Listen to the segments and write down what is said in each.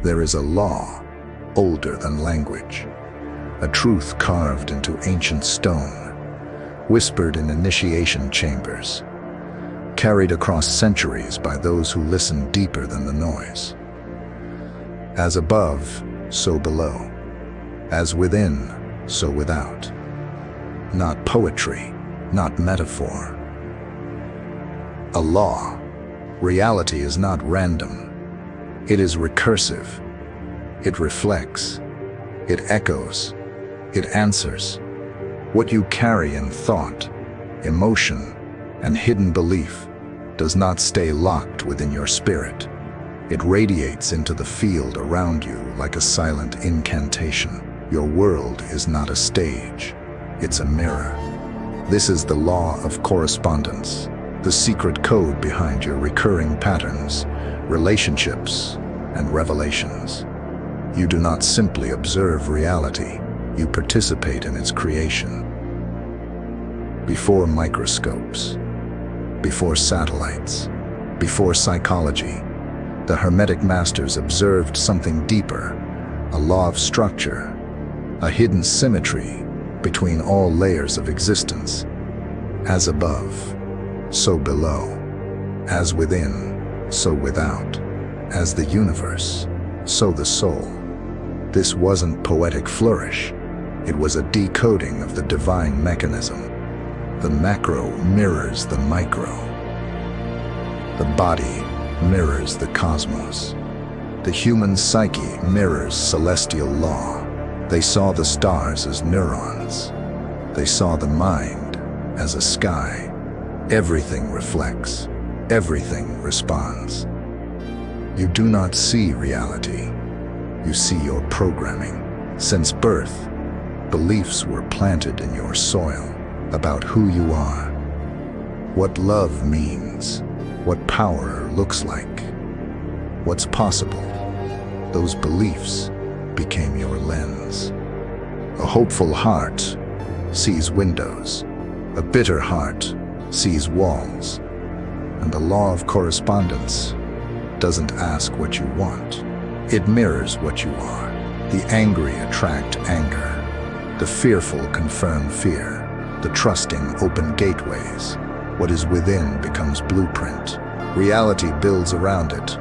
There is a law older than language, a truth carved into ancient stone, whispered in initiation chambers, carried across centuries by those who listen deeper than the noise. As above, so below. As within, so without. Not poetry, not metaphor. A law. Reality is not random. It is recursive. It reflects. It echoes. It answers. What you carry in thought, emotion, and hidden belief does not stay locked within your spirit. It radiates into the field around you like a silent incantation. Your world is not a stage. It's a mirror. This is the law of correspondence, the secret code behind your recurring patterns, relationships, and revelations. You do not simply observe reality, you participate in its creation. Before microscopes, before satellites, before psychology, the Hermetic masters observed something deeper, a law of structure, a hidden symmetry between all layers of existence. As above, so below. As within, so without. As the universe, so the soul. This wasn't poetic flourish. It was a decoding of the divine mechanism. The macro mirrors the micro. The body mirrors the cosmos. The human psyche mirrors celestial law. They saw the stars as neurons. They saw the mind as a sky. Everything reflects. Everything responds. You do not see reality. You see your programming. Since birth, beliefs were planted in your soil about who you are, what love means, what power looks like, what's possible. Those beliefs became your lens. A hopeful heart sees windows. A bitter heart sees walls. And the law of correspondence doesn't ask what you want. It mirrors what you are. The angry attract anger. The fearful confirm fear. The trusting open gateways. What is within becomes blueprint. Reality builds around it,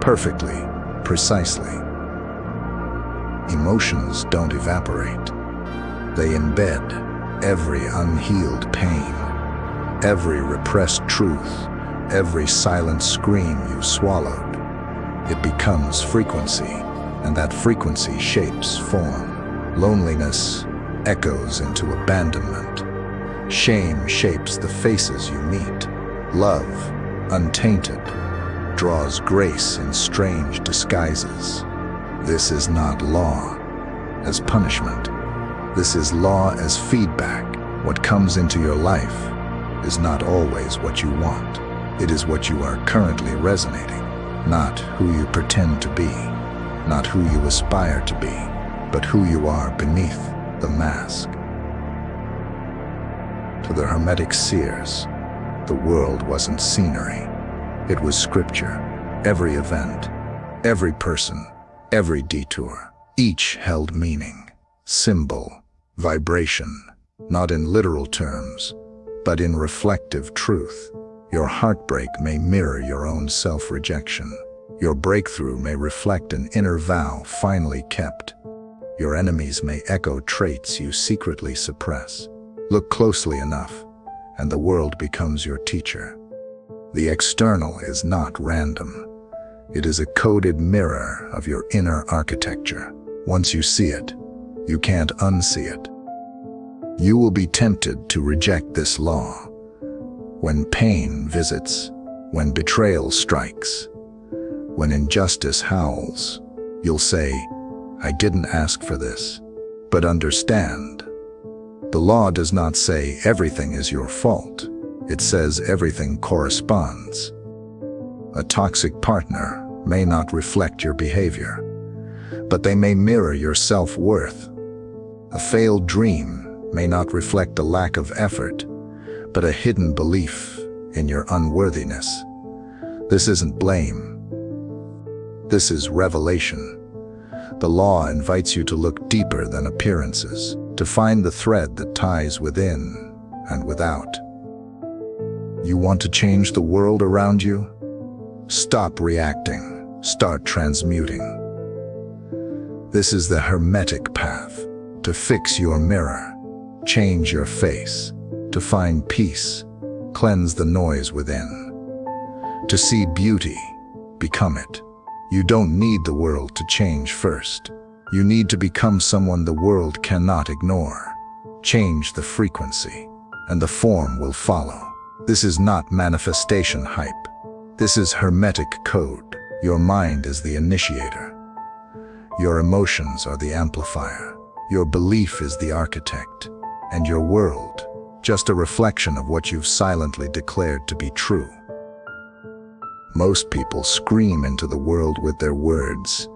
perfectly, precisely. Emotions don't evaporate. They embed every unhealed pain, every repressed truth, every silent scream you swallowed. It becomes frequency, and that frequency shapes form. Loneliness echoes into abandonment. Shame shapes the faces you meet. Love, untainted, draws grace in strange disguises. This is not law as punishment. This is law as feedback. What comes into your life is not always what you want. It is what you are currently resonating, not who you pretend to be, not who you aspire to be, but who you are beneath the mask. To the Hermetic seers, the world wasn't scenery. It was scripture. Every event, every person, every detour, each held meaning, symbol, vibration, not in literal terms, but in reflective truth. Your heartbreak may mirror your own self-rejection. Your breakthrough may reflect an inner vow finally kept. Your enemies may echo traits you secretly suppress. Look closely enough, and the world becomes your teacher. The external is not random. It is a coded mirror of your inner architecture. Once you see it, you can't unsee it. You will be tempted to reject this law. When pain visits, when betrayal strikes, when injustice howls, you'll say, "I didn't ask for this." But understand, the law does not say everything is your fault. It says everything corresponds. A toxic partner may not reflect your behavior, but they may mirror your self-worth. A failed dream may not reflect a lack of effort, but a hidden belief in your unworthiness. This isn't blame. This is revelation. The law invites you to look deeper than appearances, to find the thread that ties within and without. You want to change the world around you? Stop reacting, start transmuting. This is the Hermetic path, to fix your mirror, change your face, to find peace, cleanse the noise within. To see beauty, become it. You don't need the world to change first. You need to become someone the world cannot ignore. Change the frequency, and the form will follow. This is not manifestation hype. This is Hermetic code. Your mind is the initiator. Your emotions are the amplifier. Your belief is the architect. And your world, just a reflection of what you've silently declared to be true. Most people scream into the world with their words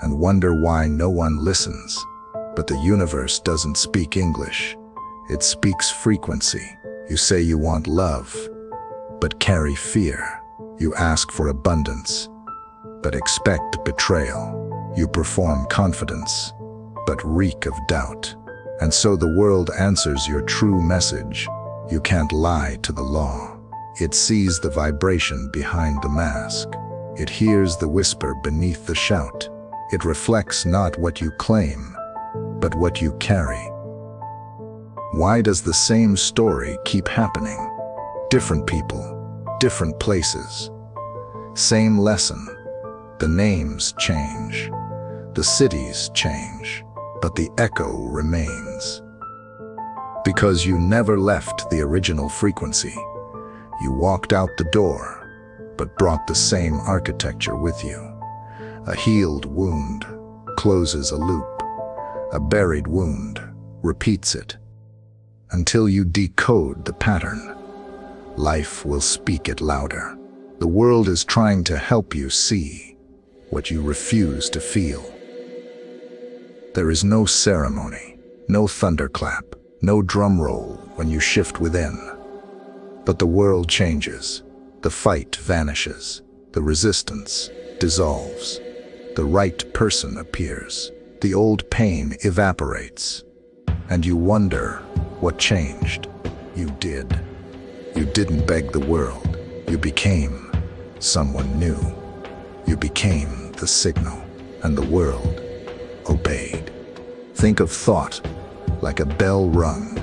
and wonder why no one listens. But the universe doesn't speak English. It speaks frequency. You say you want love, but carry fear. You ask for abundance, but expect betrayal. You perform confidence, but reek of doubt. And so the world answers your true message. You can't lie to the law. It sees the vibration behind the mask. It hears the whisper beneath the shout. It reflects not what you claim, but what you carry. Why does the same story keep happening? Different people, different places. Same lesson. The names change. The cities change. But the echo remains. Because you never left the original frequency. You walked out the door, but brought the same architecture with you. A healed wound closes a loop. A buried wound repeats it. Until you decode the pattern, life will speak it louder. The world is trying to help you see what you refuse to feel. There is no ceremony, no thunderclap, no drum roll when you shift within. But the world changes. The fight vanishes. The resistance dissolves. The right person appears. The old pain evaporates. And you wonder what changed. You did. You didn't beg the world. You became someone new. You became the signal, and the world obeyed. Think of thought like a bell rung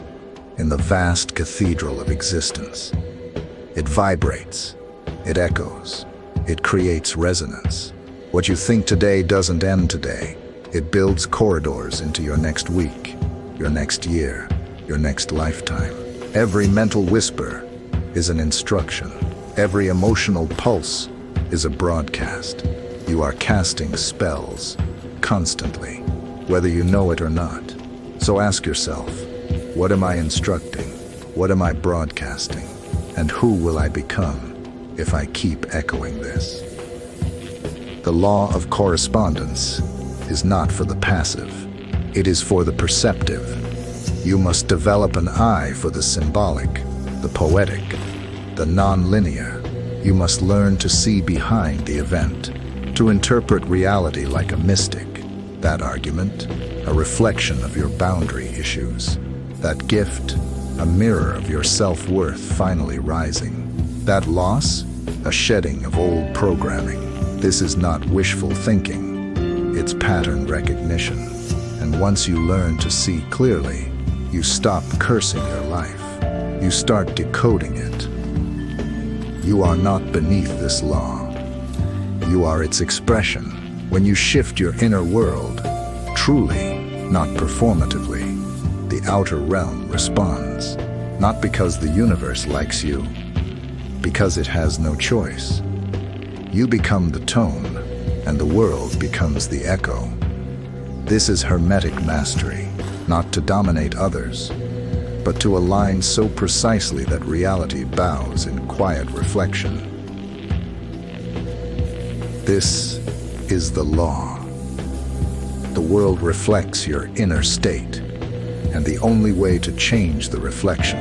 in the vast cathedral of existence. It vibrates, it echoes, it creates resonance. What you think today doesn't end today. It builds corridors into your next week, your next year, your next lifetime. Every mental whisper is an instruction. Every emotional pulse is a broadcast. You are casting spells constantly, whether you know it or not. So ask yourself, what am I instructing? What am I broadcasting? And who will I become if I keep echoing this? The law of correspondence is not for the passive. It is for the perceptive. You must develop an eye for the symbolic, the poetic, the non-linear. You must learn to see behind the event, to interpret reality like a mystic. That argument, a reflection of your boundary issues. That gift, a mirror of your self-worth finally rising. That loss, a shedding of old programming. This is not wishful thinking. It's pattern recognition. And once you learn to see clearly, you stop cursing your life. You start decoding it. You are not beneath this law. You are its expression. When you shift your inner world, truly, not performatively, the outer realm responds, not because the universe likes you, because it has no choice. You become the tone, and the world becomes the echo. This is Hermetic mastery, not to dominate others, but to align so precisely that reality bows in quiet reflection. This is the law. The world reflects your inner state, and the only way to change the reflection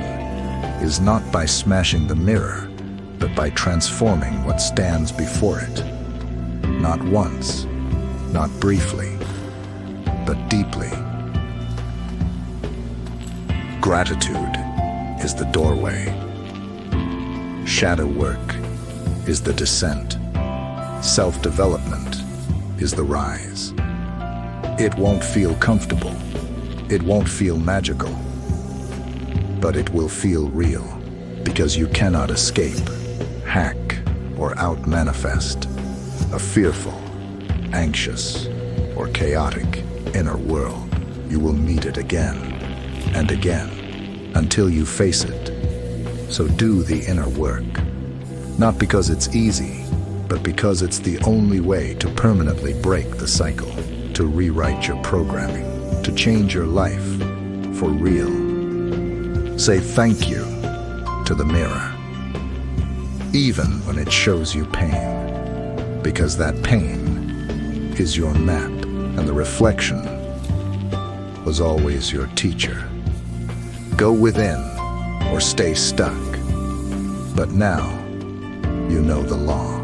is not by smashing the mirror, but by transforming what stands before it. not once, not briefly, but deeply. Gratitude is the doorway. Shadow work is the descent. Self-development is the rise. It won't feel comfortable. It won't feel magical. But it will feel real, because you cannot escape, hack, or out-manifest a fearful, anxious, or chaotic inner world. You will meet it again and again until you face it. So do the inner work, not because it's easy, but because it's the only way to permanently break the cycle, to rewrite your programming, to change your life for real. Say thank you to the mirror, even when it shows you pain, because that pain is your map, and the reflection was always your teacher. Go within or stay stuck, but now you know the law.